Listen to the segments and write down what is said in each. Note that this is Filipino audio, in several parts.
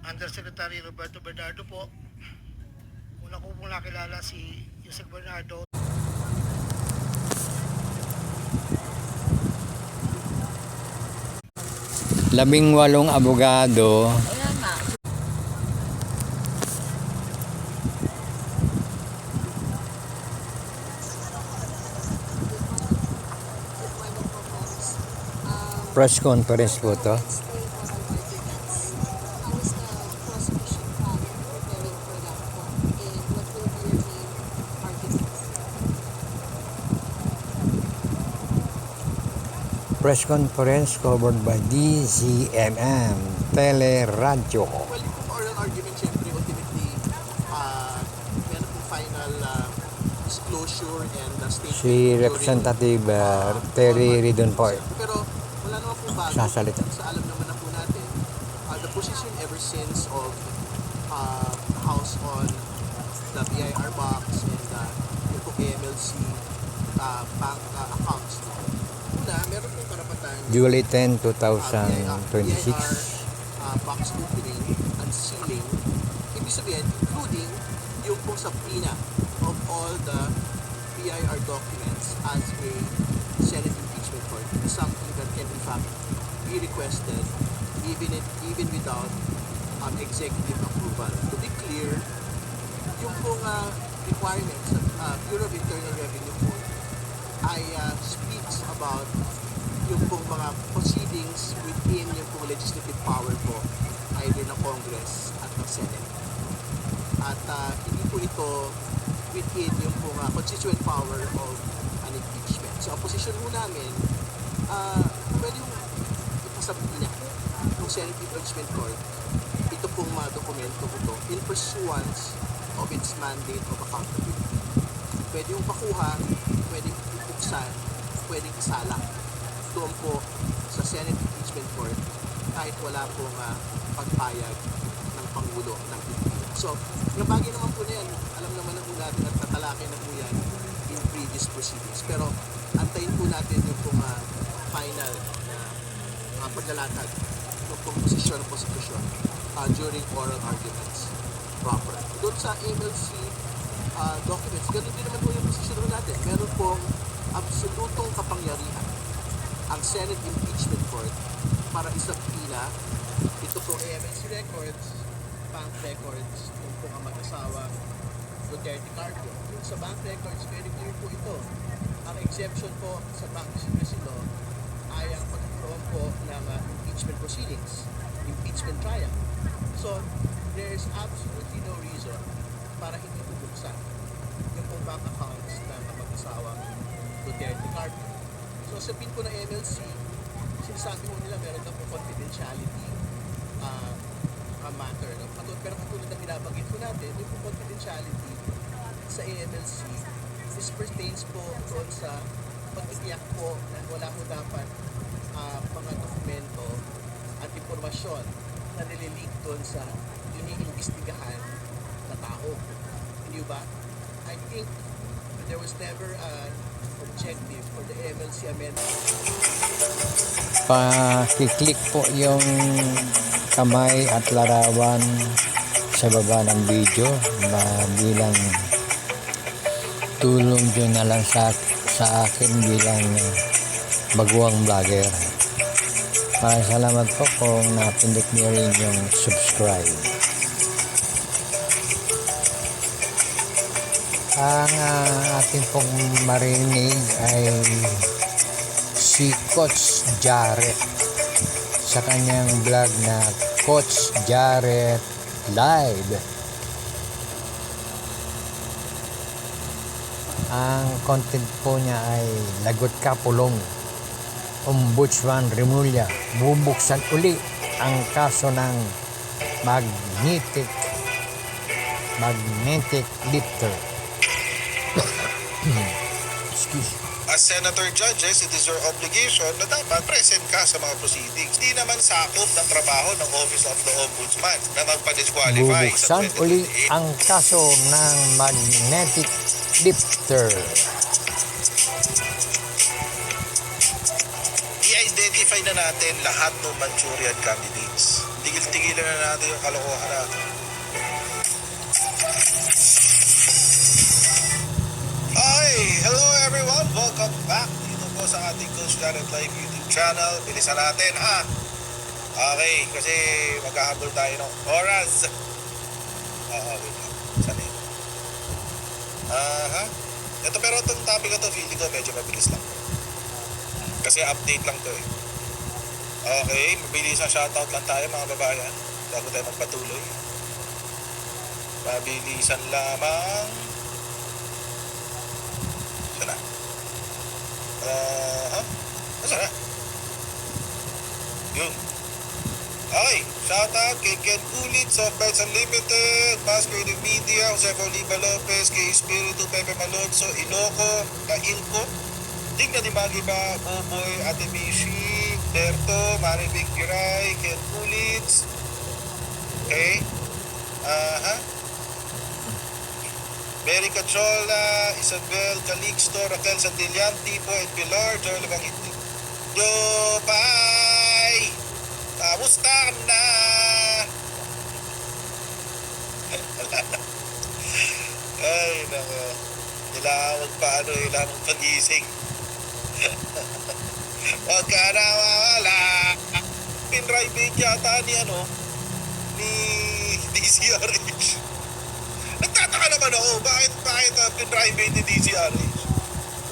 Undersecretary Roberto Bernardo po. Una ko pong nakilala si Yusek Bernardo. Labing-walong abogado. Press conference po to. Press conference covered by DZMM Teleradyo. Well, yung oral argument, syempre, ultimately, meron pong final disclosure and statement. Si Representative Terry Ridon po. Pero wala naman po bago. Sasalita. Sa alam naman na po natin, the position ever since of House on the BIR box and yung po AMLC bank accounts. Una, meron pong karapatan July 10, BIR 2026. box opening and sealing, ibig sabihin, including yung pong subpoena of all the BIR documents as a Senate impeachment court. It is something that can in fact be requested even without executive approval. To be clear, yung pong requirements sa Bureau of Internal Revenue Code ay speaks about yung pong mga proceedings within yung pong legislative power po either ng Congress at ng Senate. At hindi po ito within yung pong constituent power of an impeachment. So, ang posisyon mo namin, pwede yung ipasabina ng Senate Impeachment Court ito pong mga dokumento ko to in pursuance of its mandate of accountability. Pwede yung pakuha, pwede yung buksan, pwede yung isala doon po sa Senate Impeachment Court kahit wala pong pagpayag ng Pangulo ng Pilipinas. So, yung bagay naman po na yan, alam naman na po natin at tatalakay na po yan in previous proceedings. Pero antayin po natin yung pong final na paglalatag ng pong posisyon ng prosecution during oral arguments proper. Doon sa MLC documents, ganun din naman po yung posisyon natin. Meron pong absolutong kapangyarihan ang Senate Impeachment Court para isabina ito po AMLC records, bank records, yung po ang mag-asawa Duterte Carpio. Yung sa bank records, very clear po ito. Ang exemption po sa bank secrecy law ay ang pagkakaroon po ng impeachment proceedings, impeachment trial. So, there is absolutely no reason para hindi bubuksan yung pong bank accounts ng mag-asawa Duterte Carpio. So, sabihin po ng MLC, sinasabi mo nila meron na po confidentiality matter. No? Pero katulad na binabanggit po natin, yung po confidentiality sa AMLC, this pertains po doon sa pagtitiyak po na wala po dapat mga dokumento at impormasyon na nililink doon sa iniimbestigahan na tao. Hindi ba? I think there was never an objective for the MLC amendment. Pakiclick po yung kamay at larawan sa baba ng video na bilang tulong dyan na lang sa akin bilang baguang vlogger. Salamat po kung napindot niyo rin yung subscribe. Ang ating pong marinig ay si Coach Jarrett sa kanyang vlog na Coach Jarrett Live. Ang content po niya ay lagot ka pulong. Ombudsman Remulla bubuksan uli ang kaso ng magnetic lifter. Excuse. As senator judges, it is your obligation na dapat present ka sa mga proceedings. Hindi naman sakop ng trabaho ng Office of the Ombudsman na magpa-disqualify sa Bubuksan uli 2028. ang kaso ng magnetic lifter. I-identify na natin lahat ng Manchurian candidates. Tigil-tigilan na natin yung kalokohan natin. Hi! Hello everyone! Welcome back dito po sa ating Coach Jared Live YouTube channel. Bilisan natin ha! Okay, kasi maghahabol tayo ng oras. Wait lang. Saan yun? Ito pero itong topic na to, feeling ko medyo mabilis lang. Kasi update lang to eh. Okay, mabilis ang shoutout lang tayo mga babayan bago tayo magpatuloy. Mabilisan lamang. Saan na? Saan na? Yun. Okay, shoutout kay Ken Kulit, Softbites Unlimited, Mas Creative Media, Jose Oliva Lopez, kay Espiritu, Pepe Malonzo, Inoco, Kainko, Digna di Magiba, Boboy, Ate Mishi, Berto, Maribig Giray, Ken Kulitz. Okay. Mary Cachola, Isabel Calixto, Raquel Sandillan, Tipo and Pilar, Joel Bangiti. Yo, bye! Kamusta ka na? Ay, nako. Kailangan magpaano, kailangan magpagising. Huwag ka na mawala. Pinrivate yata ni DCRH. Nagtataka naman ako, bakit pinrivate ni DCRH?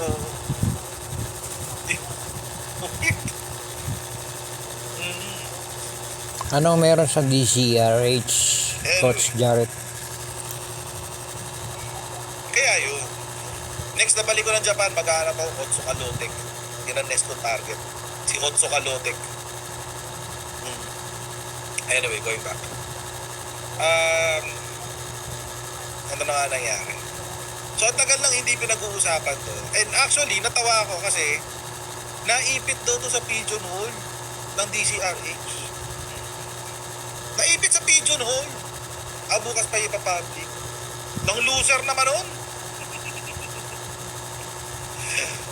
Oo. Ano meron sa DCRH, Coach Jared? Kaya yun. Next na balik ko ng Japan, maghahanap ako Otsuka Lotek. Yun ang next to target. Si Otsuka Lotek. Anyway, going back. Ano na nga nangyari? So, ang tagal lang hindi pinag-uusapan to. And actually, natawa ako kasi naipit daw to sa pigeonhole ng DCRH. Naipit sa pigeonhole. Bukas pa ipapublic. Nang loser naman nun.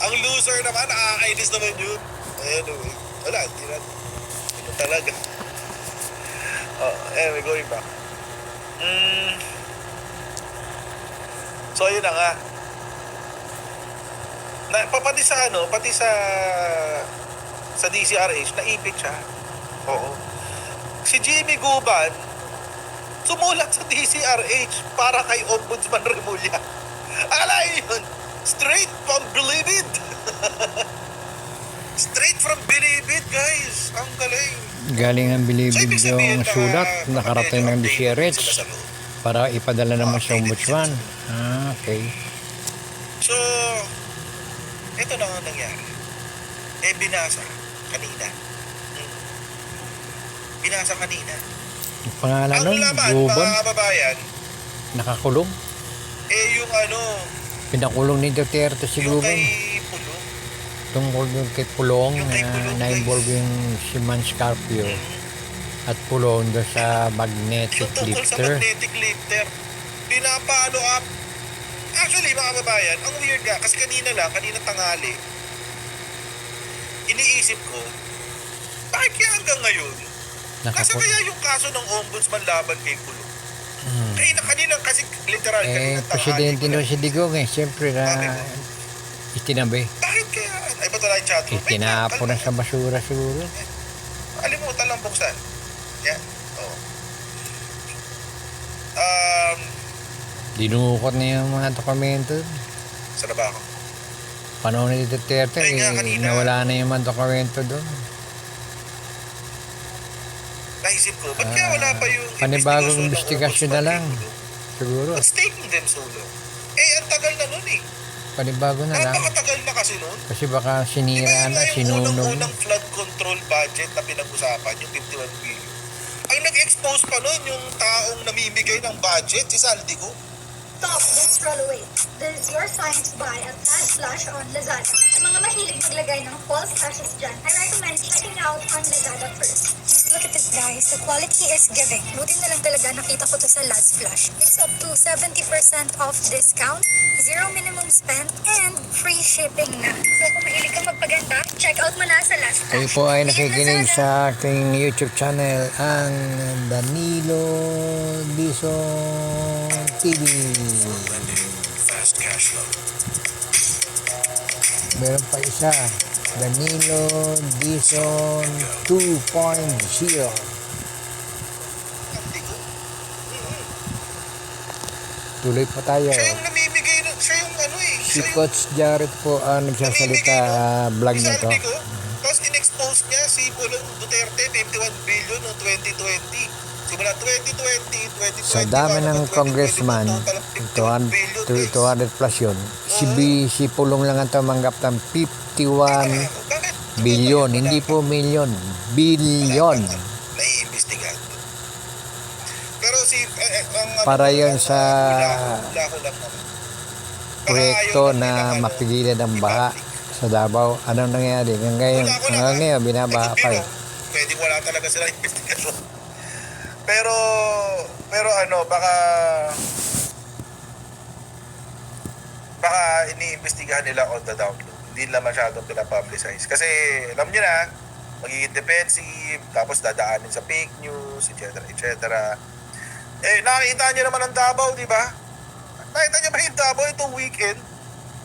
Ang loser naman, nakakainis naman yun. Anyway, wala, hindi na. Ito talaga. Anyway, going back. So, yun na nga. Pati sa DCRH, naipit siya. Oo. Si Jimmy Guban, sumulat sa DCRH para kay Ombudsman Remulla. Alay yun! Straight from Bilibid! Straight from Bilibid, guys! Ang galing! Galing ang Bilibid yung sulat, nakarating ng DCRH para ipadala naman sa Ombudsman. Okay. So, ito na ang nangyari. Binasa kanina. Binasa kanina. Yung pangalan Ang nun, laman, Guban, mga kababayan, nakakulong. yung Pinakulong ni Duterte si yung Guban. kay Pulo. Tungkol yung kay Pulong Yung kay Pulong, na-involve yung si Man Scarpio at Pulong doon sa magnetic Yung tungkol sa lifter. magnetic lifter. Pinapalo up. Actually, mga kababayan, ang weird nga, kasi kanina tanghali, iniisip ko, bakit kaya hanggang ngayon, nasa kaya yung kaso ng ombudsman laban kay Pulo? Kanina kasi literal, kanina Presidente no si Digong siyempre na itinabi. Bakit kaya? Ay, ba't wala yung chatroom? Itinapo na sa basura siguro. Alimutan lang buksan. Yan. Oo. Dinukot na yung mga dokumento. Saan na ba ako? Panahon ni Duterte, Ay, nga, kanina. nawala na yung mga dokumento doon. Naisip ko, ba't kaya wala pa yung Panibagong ng investigasyon na ombudsman lang. kay Pulo? Siguro. What's taking them so long? Ang tagal na nun eh. Panibago na lang. Napakatagal na kasi nun. Kasi baka Di ba sinira yun na, nga yung sinunog. unang flood control budget na pinag-usapan, yung 51 billion? Ang nag-expose pa nun, yung taong namimigay ng budget, si Saldico. Stop this rollaway. This is your sign to buy a flash flash on Lazada. Sa mga mahilig maglagay ng false flashes dyan, I recommend checking out on Lazada first. Look at this Guys, the quality is giving. Buti na lang talaga nakita ko to sa Last Flash. It's up to 70% off discount, zero minimum spend, and free shipping na. So kung mahilig ka magpaganda, check out mo na sa Last Flash. Kayo po ay nakikinig Lazada. sa aking YouTube channel, ang Danilo Dizon TV. Fast cash flow. Meron pa isa, Danilo Dizon 2.0. Tuloy pa tayo. Siya yung namimigay, siya yung ano eh. Si Siya yung Coach Jared po ang nagsasalita vlog na to. Sabi ko, tapos in-expose niya si Pulong Duterte, 51 billion noong 2020. Simula 2020, 2021. Sa dami ng congressman, 200 plus yun. Si Pulong lang ang tumanggap ng 51 billion. Hindi po million. Billion. Naiimbestigahan. Pero Para yun sa lako lang naman. proyekto na mapigilan ang baha sa Davao. Anong nangyari? Hanggang ngayon, binabaha pa eh. Pwede wala talaga sila investigasyon. Pero ano, baka iniimbestigahan nila on the down low. Hindi nila masyadong pinapublicize. Kasi alam nyo na, magiging defensive, tapos dadaanin sa fake news, etc. Eh, nakikita nyo naman ang Davao, di ba? Nakita nyo ba yung Davao itong weekend?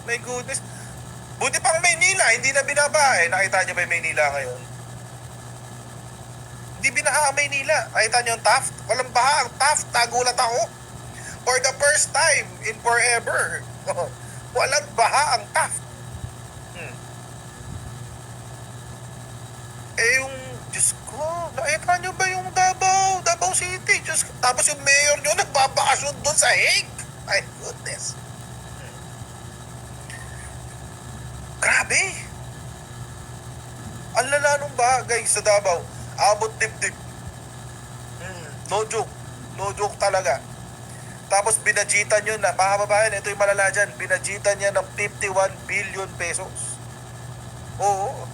My goodness. Buti pang Maynila, hindi na binaba eh. Nakita nyo ba yung Maynila ngayon? Hindi binaha ang Maynila. Nakita nyo yung Taft? Walang baha ang Taft. Nagulat ako. For the first time in forever. Walang baha ang Taft. Eh yung, Diyos ko, nakita nyo ba yung Davao City? Diyos ko. Tapos yung mayor nyo nagbabakasyon doon sa Hague. My goodness. Grabe. Ang lala nung baha, guys, sa Davao. Abot dibdib. No joke. No joke talaga. Tapos binajitan nyo na, mga kababayan, ito yung malala dyan, binajitan niya ng 51 billion pesos. Oo.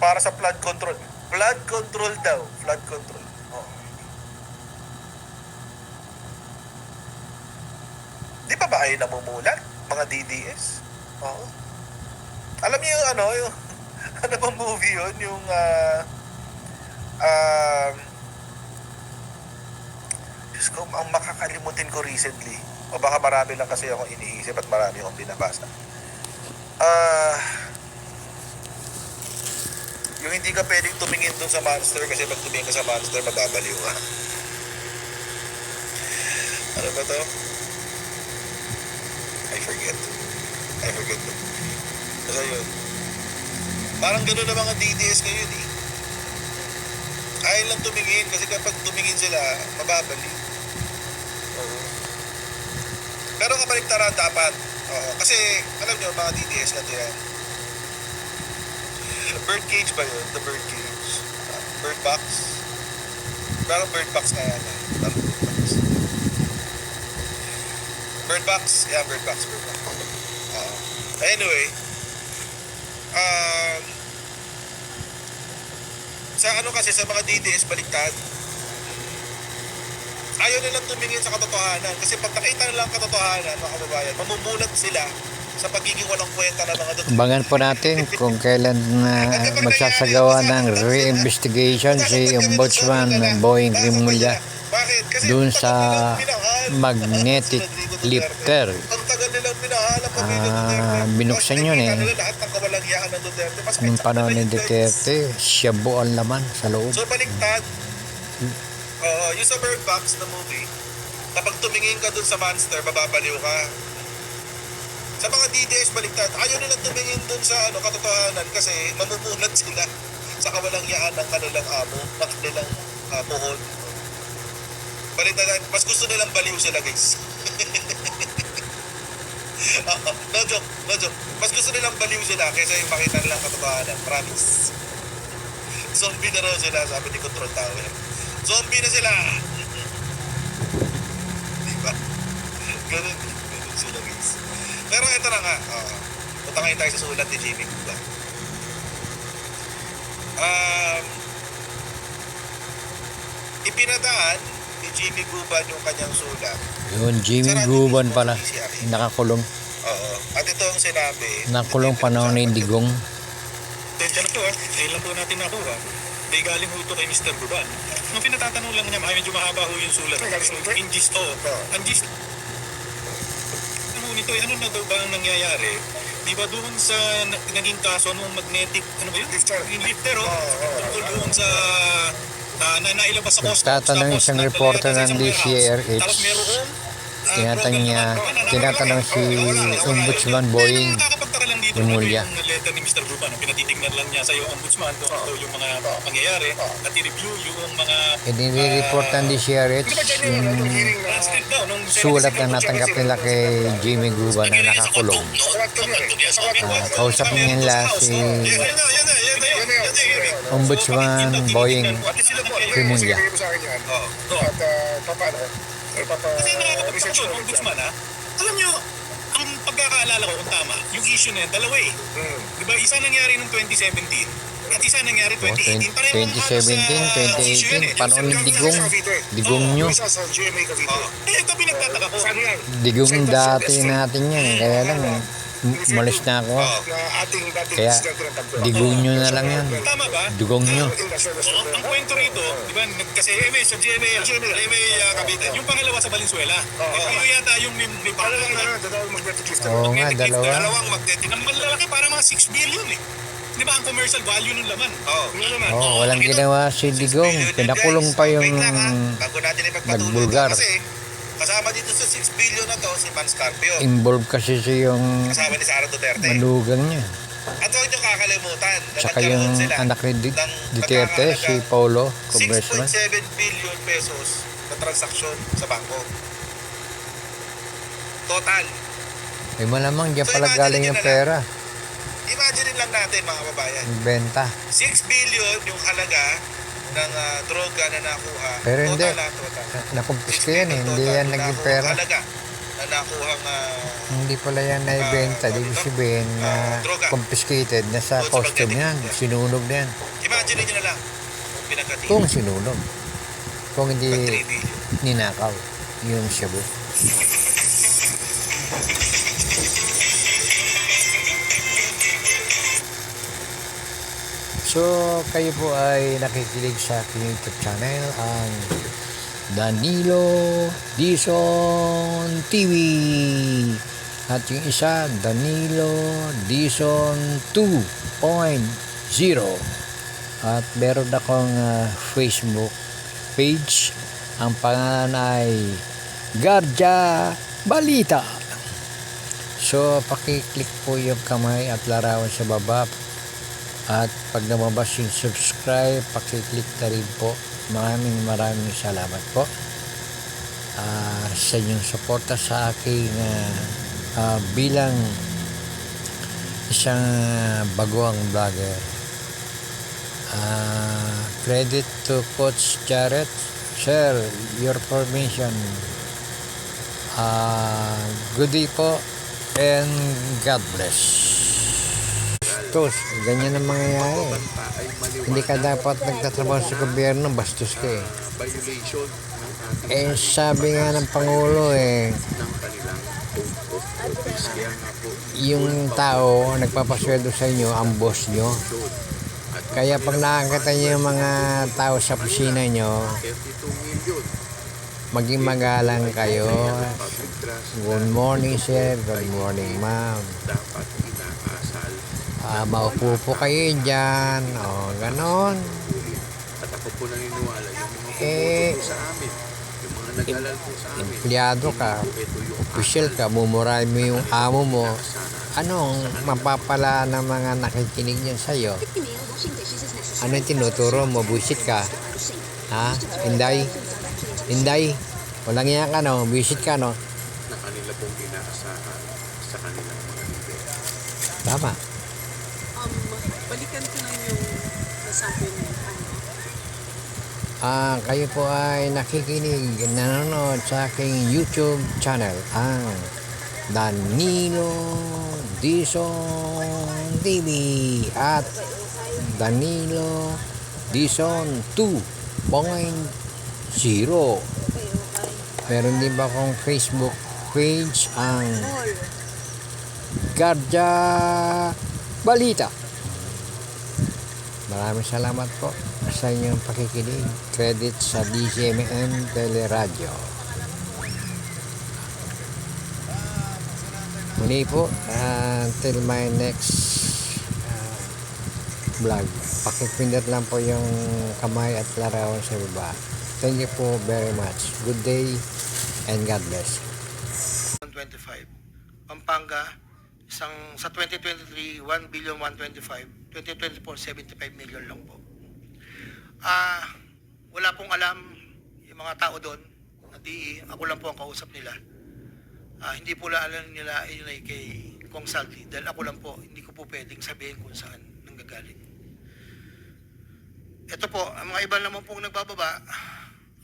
Para sa flood control. Flood control daw. Flood control. Oo. Di pa ba kayo namumulat? Mga DDS? Oo. Alam niyo yung ano, yung ano bang movie yun? Yung Diyos ko, ang makakalimutin ko recently. O baka marami lang kasi akong iniisip at marami akong binabasa. Yung hindi ka pwedeng tumingin dun sa monster kasi pag tumingin ka sa monster, mababaliw ka. Ano ba to? I forget to. Basta yun. Parang gano'n na mga DDS ngayon eh. Ayaw lang tumingin kasi kapag tumingin sila, mababaliw. Oo. Pero kabaliktaran dapat. Oo. Kasi, alam nyo, mga DDS na to yan. Bird cage ba yun? The bird cage. Bird box? Parang bird box na yan. Parang bird box. Bird box? Yeah, bird box. Anyway, sa ano kasi sa mga DDS baliktad, ayaw nilang tumingin sa katotohanan kasi pag nakita nila ang katotohanan, mga kababayan, mamumulat sila sa pagiging walang kwenta ng mga Duterte. Abangan po natin kung kailan magsasagawa ng re-investigation si Ombudsman Boying Rimulya Bakit? Kasi dun ang sa tagal nilang minahal magnetic si Rodrigo Duterte. lifter. Ang tagal nilang minahal ang pamilya Duterte. Binuksan Tapos yun nakikita eh. nila lahat ng kawalangyaan ng Duterte. Mas Nung kahit panahon sa ni kanila, Duterte, shabu ang laman sa loob. So baliktad. Yung sa Bird Box na movie, kapag tumingin ka dun sa monster, mababaliw ka. Sa mga DDS baliktad, ayaw nila tumingin dun sa katotohanan kasi mamumulat sila sa kawalangyaan ng kanilang amo, ng kanilang puhon. Baliktad, mas gusto nilang baliw sila, guys. No joke. Mas gusto nilang baliw sila kaysa yung makita nilang katotohanan. Promise. Zombie na raw sila, sabi ni Control Tower. Zombie na sila! Diba? Ganun sila, guys. Pero ito na nga. Punta ngayon tayo sa sulat ni Jimmy Buda. ipinadaan ni Jimmy Guban yung kanyang sulat. Yun, Jimmy Guban pala. Nakakulong. Oo. At ito ang sinabi. Nakulong panahon ni Digong. Tensya na po ngayon lang po natin nakuha. May galing ho ito kay Mr. Guban. Nung pinatatanong lang niya, medyo mahaba ho yung sulat. In gist, ang gist, ano nito, ano na daw ba ang nangyayari? Di ba doon sa naging kaso nung magnetic, ano ba yun? Yung lifter, tungkol doon sa nailabas sa coast. Nagtatanong isang reporter ng DCRH. Tapos meron Tinatanong si Ombudsman Boying Rimulya. yung letter ni Mr. Guban, pinatitignan lang niya sa iyo ombudsman kung ano yung mga pangyayari at i-review yung mga Inire-report ng DCRH yung transcript daw nung sulat na natanggap nila kay Jimmy Guban na nakakulong. Kausapin niya nila si Ombudsman Boying Rimulya. Kasi nakakapagpapasyon, ombudsman ha. Alam nyo, ang pagkakaalala ko kung tama, yung issue na yan, dalawa eh. Diba, isa nangyari noong 2017 at isa nangyari 2018. Pareho ang halos sa issue yun 2017, 2018, eh. panahon ni Digong. Digong nyo. Ito pinagtataka ko. Digong dati natin yan. Kaya lang, umalis na ako. Kaya, Digong nyo na lang yan. Tama ba? Digong nyo. Ang kwento rito, di ba, kasi MA sa GMA, Cavite, yung pangalawa sa Valenzuela. Yung yata yung may parang Oo nga, dalawa. dalawang magnetic. Ang malalaki para mga 6 billion eh. Di ba ang commercial value ng laman? Oo, walang ginawa si Digong. Pinakulong pa yung Bago natin ipagpatuloy nagbulgar. ito, kasi kasama dito sa 6 billion na to si Van Scarpio. Involved kasi siya yung Kasama ni Sara Duterte. manugang niya. At huwag niyo kakalimutan na Tsaka yung nagkaroon sila anak ni ng Duterte, si Paulo, congressman. 6.7 billion pesos na transaksyon sa bangko. Total. Eh malamang diyan So, pala imagine galing nyo yung na lang. pera. Imagine lang natin mga kababayan. Yung benta. 6 billion yung halaga ng droga na nakuha. Pero hindi. Total. Nakumpiska yan eh. Hindi yan naging pera. Halaga na nakuha Hindi pala yan naibenta. Ibig sabihin na confiscated na sa costume yan. Sinunog na yan. Imagine nyo na lang kung pinagkatid. Kung sinunog. Kung Pag 3 hindi billion. ninakaw yung shabu. So, kayo po ay nakikinig sa aking YouTube channel, ang Danilo Dizon TV. At yung isa, Danilo Dizon 2.0. At meron akong Facebook page. Ang pangalan ay Garja Balita. So, pakiclick po yung kamay at larawan sa baba. At pag namabas yung subscribe, pakiclick na rin po. Maraming salamat po sa inyong suporta sa aking bilang isang baguang vlogger. Credit to Coach Jarrett. Sir, your permission. Good day po and God bless. Bastos, ganyan ang mangyayari. Hindi ka dapat nagtatrabaho sa gobyerno, bastos ka eh. Violation ng Eh, sabi nga ng Pangulo eh, ng kanilang code of office. Kaya nga po, yung tao nagpapasweldo sa inyo, ang boss nyo. at Kaya pag nakakita nyo yung mga tao sa opisina nyo, 32 million maging magalang kayo. public trust Good morning sir, good morning ma'am. dapat inaasal. Maupo po kayo dyan. O, ganon. At ako po naniniwala yung mga Eh, pumunta po sa amin, yung mga nag-alal po sa amin, empleyado ka, ito yung official ka, mumuray mo yung amo mo. sana Anong mapapala ng mga nakikinig niyan sa'yo? Ano yung tinuturo mo? Buisit ka? Ha? Inday? Inday? Walang iya ka no? Buisit ka no? na kanila pong inaasahan sa kanilang mga leader. Tama. Balikan ko lang yung nasabi ni Kayo po ay nakikinig, nanonood sa aking YouTube channel, ang Danilo Dizon TV. At Danilo Dison 2.0. Meron din ba akong Facebook page ang Gardya Balita. Maraming salamat po sa inyong pakikinig. Credit sa DCMM Teleradyo. Muli po, until my next vlog, pakipindot lang po yung kamay at larawan sa baba. Thank you po very much. Good day and God bless. 125. Pampanga, sa 2023, 1,125,000,000. 2024, 75 million lang po. Wala pong alam yung mga tao doon na DE. Ako lang po ang kausap nila. Hindi po alam nila yun ay kay Kong Saldi. Dahil ako lang po, hindi ko po pwedeng sabihin kung saan nanggagaling. Ito po, ang mga iba naman pong nagbababa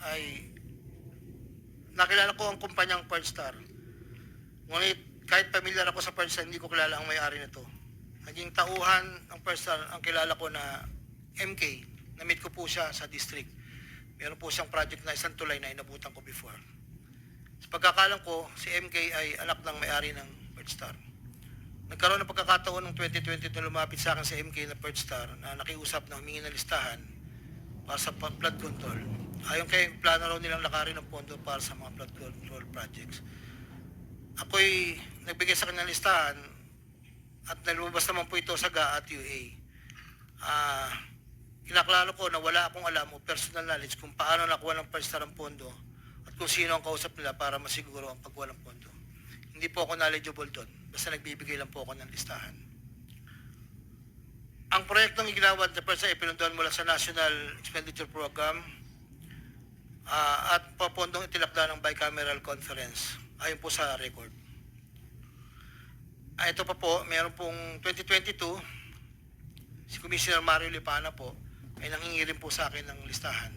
ay nakilala ko ang kumpanyang Pearl Star. Ngunit kahit pamilyar ako sa Pearl Star, hindi ko kilala ang may-ari nito. Naging tauhan ng Pearl Star ang kilala ko na MK. Na-meet ko po siya sa district. Meron po siyang project na isang tulay na inabutan ko before. Sa pagkakalam ko, si MK ay anak ng may-ari ng Pearl Star. Nagkaroon ng pagkakataon ng 2020 na lumapit sa akin si MK na Pearl Star na nakiusap na humingi ng listahan para sa flood control. Ayon kay plano raw nilang lakarin ng pondo para sa mga flood control projects. Ako'y nagbigay sa kanya ng listahan at nalumabas naman po ito sa GA at UA. Kinaklaro ko na wala akong alam o personal knowledge kung paano nakuha ng Pearl Star ang pondo at kung sino ang kausap nila para masiguro ang pagkuha ng pondo. Hindi po ako knowledgeable doon. Basta nagbibigay lang po ako ng listahan. Ang proyektong iginawa ng PERSA ay pinunduan mula sa National Expenditure Program at papondong itilakda ng bicameral conference ayon po sa record. Ito pa po, meron pong 2022, si Commissioner Mario Lipana po ay nanghingi rin po sa akin ng listahan.